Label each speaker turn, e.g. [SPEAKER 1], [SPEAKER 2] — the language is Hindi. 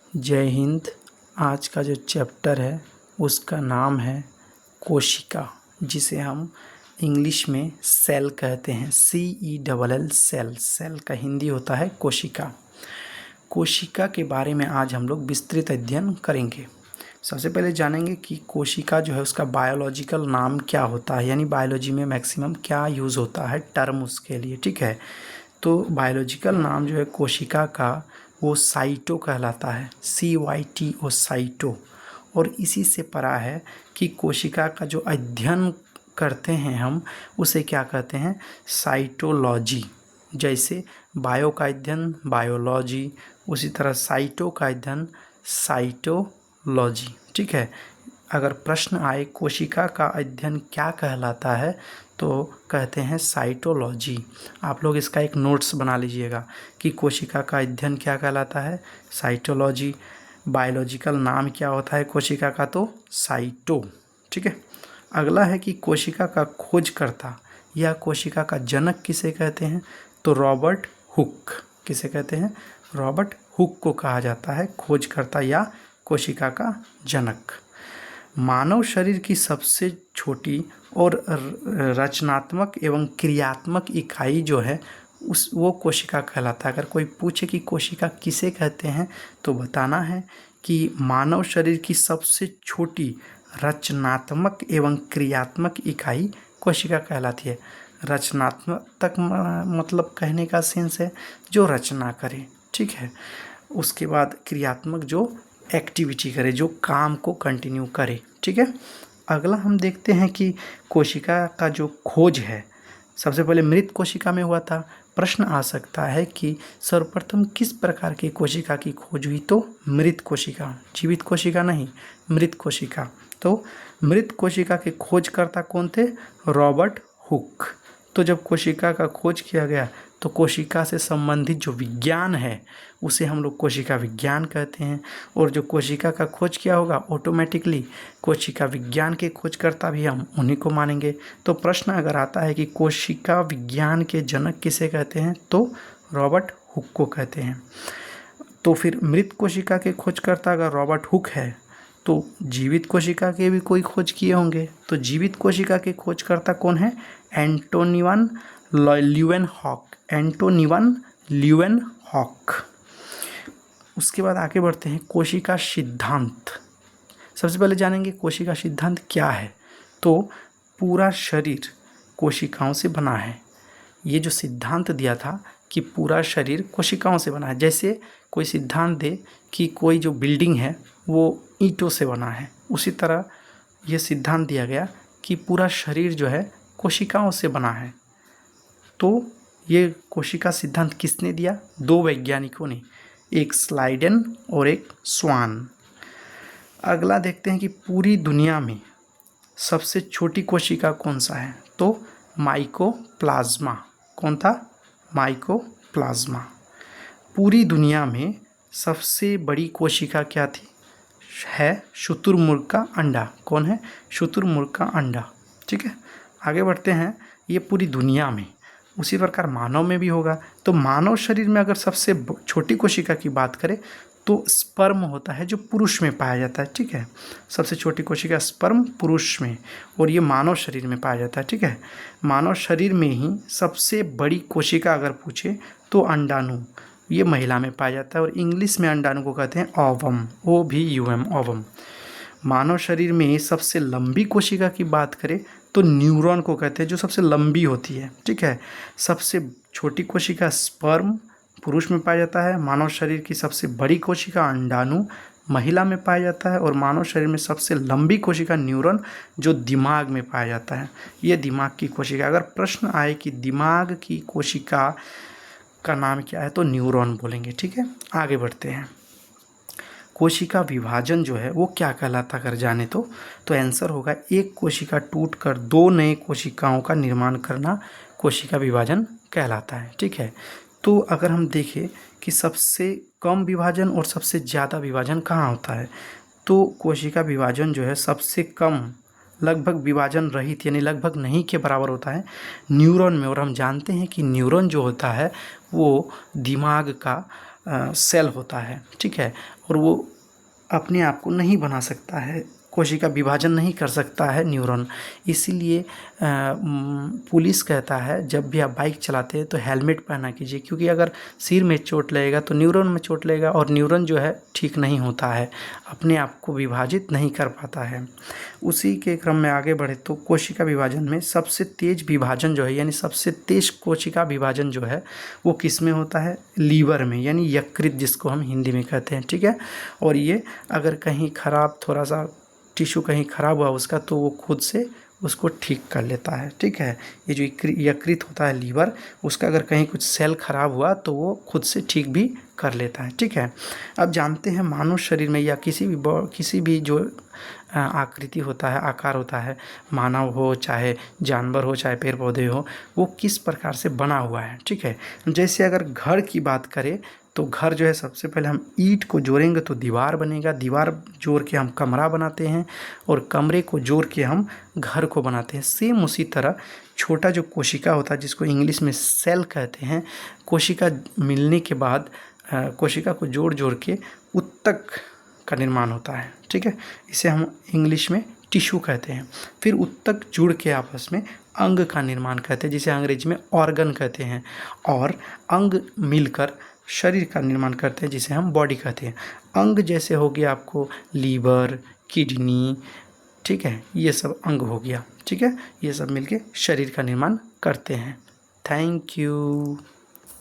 [SPEAKER 1] जय हिंद। आज का जो चैप्टर है उसका नाम है कोशिका, जिसे हम इंग्लिश में सेल कहते हैं। CELL cell. सेल का हिंदी होता है कोशिका। कोशिका के बारे में आज हम लोग विस्तृत अध्ययन करेंगे। सबसे पहले जानेंगे कि कोशिका जो है उसका बायोलॉजिकल नाम क्या होता है, यानी बायोलॉजी में मैक्सिमम क्या यूज़ होता है टर्म उसके लिए। ठीक है, तो बायोलॉजिकल नाम जो है कोशिका का वो साइटो कहलाता है। CYTO cyto. और इसी से परा है कि कोशिका का जो अध्ययन करते हैं हम उसे क्या कहते हैं, साइटोलॉजी। जैसे बायो का अध्ययन बायोलॉजी, उसी तरह साइटो का अध्ययन साइटोलॉजी। ठीक है, अगर प्रश्न आए कोशिका का अध्ययन क्या कहलाता है तो कहते हैं साइटोलॉजी। आप लोग इसका एक नोट्स बना लीजिएगा कि कोशिका का अध्ययन क्या कहलाता है, साइटोलॉजी। बायोलॉजिकल नाम क्या होता है कोशिका का, तो साइटो। ठीक है, अगला है कि कोशिका का खोजकर्ता या कोशिका का जनक किसे कहते हैं, तो रॉबर्ट हुक। किसे कहते हैं, रॉबर्ट हुक को कहा जाता है खोजकर्ता या कोशिका का जनक। मानव शरीर की सबसे छोटी और रचनात्मक एवं क्रियात्मक इकाई जो है वो कोशिका कहलाता है। अगर कोई पूछे कि कोशिका किसे कहते हैं तो बताना है कि मानव शरीर की सबसे छोटी रचनात्मक एवं क्रियात्मक इकाई कोशिका कहलाती है। रचनात्मक तक मतलब कहने का सेंस है जो रचना करे। ठीक है, उसके बाद क्रियात्मक जो एक्टिविटी करे, जो काम को कंटिन्यू करे। ठीक है, अगला हम देखते हैं कि कोशिका का जो खोज है सबसे पहले मृत कोशिका में हुआ था। प्रश्न आ सकता है कि सर्वप्रथम किस प्रकार की कोशिका की खोज हुई, तो मृत कोशिका, जीवित कोशिका नहीं, मृत कोशिका। तो मृत कोशिका के खोजकर्ता कौन थे, रॉबर्ट हुक। तो जब कोशिका का खोज किया गया तो कोशिका से संबंधित जो विज्ञान है उसे हम लोग कोशिका विज्ञान कहते हैं। और जो कोशिका का खोज किया होगा ऑटोमेटिकली कोशिका विज्ञान के खोजकर्ता भी हम उन्हीं को मानेंगे। तो प्रश्न अगर आता है कि कोशिका विज्ञान के जनक किसे कहते हैं, तो रॉबर्ट हुक को कहते हैं। तो फिर मृत कोशिका के खोजकर्ता अगर रॉबर्ट हुक है तो जीवित कोशिका के भी कोई खोज किए होंगे। तो जीवित कोशिका के खोजकर्ता कौन है, एंटोनिवन ल्यूवेनहॉक। एंटोनिवन ल्यूवेनहॉक। उसके बाद आगे बढ़ते हैं कोशिका सिद्धांत। सबसे पहले जानेंगे कोशिका सिद्धांत क्या है। तो पूरा शरीर कोशिकाओं से बना है। ये जो सिद्धांत दिया था कि पूरा शरीर कोशिकाओं से बना है, जैसे कोई सिद्धांत दे कि कोई जो बिल्डिंग है वो ईंटों से बना है, उसी तरह ये सिद्धांत दिया गया कि पूरा शरीर जो है कोशिकाओं से बना है। तो ये कोशिका सिद्धांत किसने दिया, दो वैज्ञानिकों ने, एक स्लाइडेन और एक स्वान। अगला देखते हैं कि पूरी दुनिया में सबसे छोटी कोशिका कौन सा है, तो माइकोप्लाज्मा। कौन था, माइकोप्लाज्मा। पूरी दुनिया में सबसे बड़ी कोशिका क्या थी, है शुतुरमुर्ग का अंडा। कौन है, शुतुरमुर्ग का अंडा। ठीक है, आगे बढ़ते हैं। ये पूरी दुनिया में, उसी प्रकार मानव में भी होगा। तो मानव शरीर में अगर सबसे छोटी कोशिका की बात करें तो स्पर्म होता है जो पुरुष में पाया जाता है। ठीक है, सबसे छोटी कोशिका स्पर्म पुरुष में, और ये मानव शरीर में पाया जाता है। ठीक है, मानव शरीर में ही सबसे बड़ी कोशिका अगर पूछे तो अंडाणु, ये महिला में पाया जाता है। और इंग्लिश में अंडाणु को कहते हैं ओवम, OVUM, ओवम। मानव शरीर में सबसे लंबी कोशिका की बात करें तो न्यूरॉन को कहते हैं, जो सबसे लंबी होती है। ठीक है, सबसे छोटी कोशिका स्पर्म पुरुष में पाया जाता है। मानव शरीर की सबसे बड़ी कोशिका अंडाणु महिला में पाया जाता है। और मानव शरीर में सबसे लंबी कोशिका न्यूरॉन जो दिमाग में पाया जाता है, ये दिमाग की कोशिका। अगर प्रश्न आए कि दिमाग की कोशिका का नाम क्या है तो न्यूरॉन बोलेंगे। ठीक है, आगे बढ़ते हैं। कोशिका विभाजन जो है वो क्या कहलाता कर जाने तो आंसर होगा एक कोशिका टूटकर दो नए कोशिकाओं का निर्माण करना कोशिका विभाजन कहलाता है। ठीक है, तो अगर हम देखें कि सबसे कम विभाजन और सबसे ज़्यादा विभाजन कहाँ होता है, तो कोशिका विभाजन जो है सबसे कम, लगभग विभाजन रहित यानी लगभग नहीं के बराबर होता है न्यूरॉन में। और हम जानते हैं कि न्यूरॉन जो होता है वो दिमाग का सेल होता है, ठीक है, और वो अपने आप को नहीं बना सकता है, कोशिका विभाजन नहीं कर सकता है न्यूरॉन। इसीलिए पुलिस कहता है जब भी आप बाइक चलाते हैं तो हेलमेट पहना कीजिए, क्योंकि अगर सिर में चोट लगेगा तो न्यूरॉन में चोट लगेगा और न्यूरॉन जो है ठीक नहीं होता है, अपने आप को विभाजित नहीं कर पाता है। उसी के क्रम में आगे बढ़े तो कोशिका विभाजन में सबसे तेज विभाजन जो है, यानी सबसे तेज कोशिका विभाजन जो है वो किस में होता है? लीवर में, यानी यकृत जिसको हम हिंदी में कहते हैं, ठीक है। और ये अगर कहीं खराब, थोड़ा सा टिश्यू कहीं ख़राब हुआ उसका, तो वो खुद से उसको ठीक कर लेता है, ठीक है। ये जो यकृत होता है लीवर, उसका अगर कहीं कुछ सेल खराब हुआ तो वो खुद से ठीक भी कर लेता है, ठीक है। अब जानते हैं मानव शरीर में या किसी भी जो आकृति होता है, आकार होता है, मानव हो चाहे जानवर हो चाहे पेड़ पौधे हो, वो किस प्रकार से बना हुआ है, ठीक है। जैसे अगर घर की बात करें तो घर जो है सबसे पहले हम ईंट को जोड़ेंगे तो दीवार बनेगा, दीवार जोड़ के हम कमरा बनाते हैं और कमरे को जोड़ के हम घर को बनाते हैं। सेम उसी तरह छोटा जो कोशिका होता है जिसको इंग्लिश में सेल कहते हैं, कोशिका मिलने के बाद कोशिका को जोड़ जोड़ के उत्तक का निर्माण होता है, ठीक है। इसे हम इंग्लिश में टिश्यू कहते हैं। फिर उत्तक जुड़ के आपस में अंग का निर्माण कहते हैं, जिसे अंग्रेजी में ऑर्गन कहते हैं, और अंग मिलकर शरीर का निर्माण करते हैं, जिसे हम बॉडी कहते हैं। अंग जैसे हो गया आपको लीवर, किडनी, ठीक है, ये सब अंग हो गया, ठीक है। ये सब मिलके शरीर का निर्माण करते हैं। Thank you.